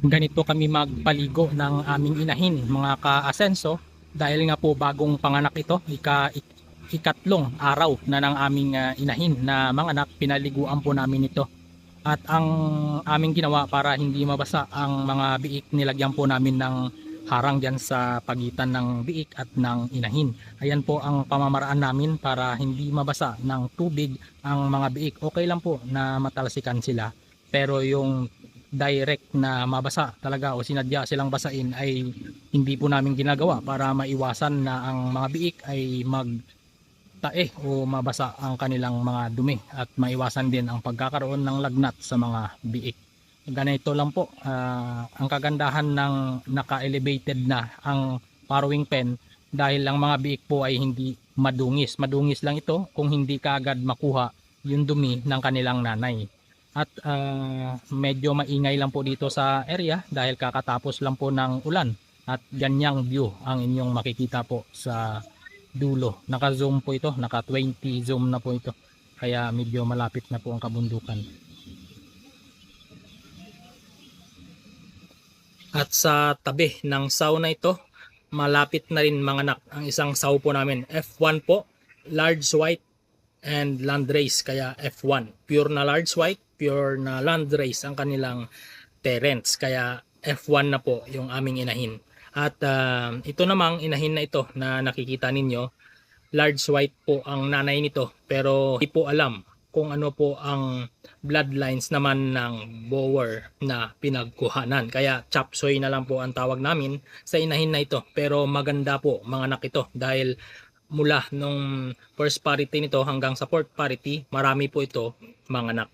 ganito kami magpaligo ng aming inahin mga ka-asenso, dahil nga po bagong panganak ito, ikatlong araw na ng aming inahin na manganak. Pinaliguan po namin ito, at ang aming ginawa para hindi mabasa ang mga biik, nilagyan po namin ng harang dyan sa pagitan ng biik at ng inahin. Ayan po ang pamamaraan namin para hindi mabasa ng tubig ang mga biik. Okay lang po na matalsikan sila, pero yung direct na mabasa talaga o sinadya silang basain ay hindi po namin ginagawa, para maiwasan na ang mga biik ay magtae o mabasa ang kanilang mga dumi, at maiwasan din ang pagkakaroon ng lagnat sa mga biik. Ganito lang po ang kagandahan ng naka-elevated na ang farrowing pen, dahil ang mga biik po ay hindi madungis lang ito kung hindi kaagad makuha yung dumi ng kanilang nanay. At medyo maingay lang po dito sa area dahil kakatapos lang po ng ulan, at ganyang view ang inyong makikita po sa dulo. Naka zoom po ito, naka 20 zoom na po ito, kaya medyo malapit na po ang kabundukan. At sa tabi ng saw na ito, malapit na rin manganak ang isang saw po namin. F1 po, large white and landrace, kaya F1. Pure na large white, pure na landrace ang kanilang parents, kaya F1 na po yung aming inahin. At ito namang inahin na ito na nakikita ninyo, large white po ang nanay nito, pero hindi po alam kung ano po ang bloodlines naman ng Boer na pinagkuhanan, kaya chop suey na lang po ang tawag namin sa inahin na ito. Pero maganda po manganak ito, dahil mula nung first parity nito hanggang sa fourth parity, marami po ito manganak.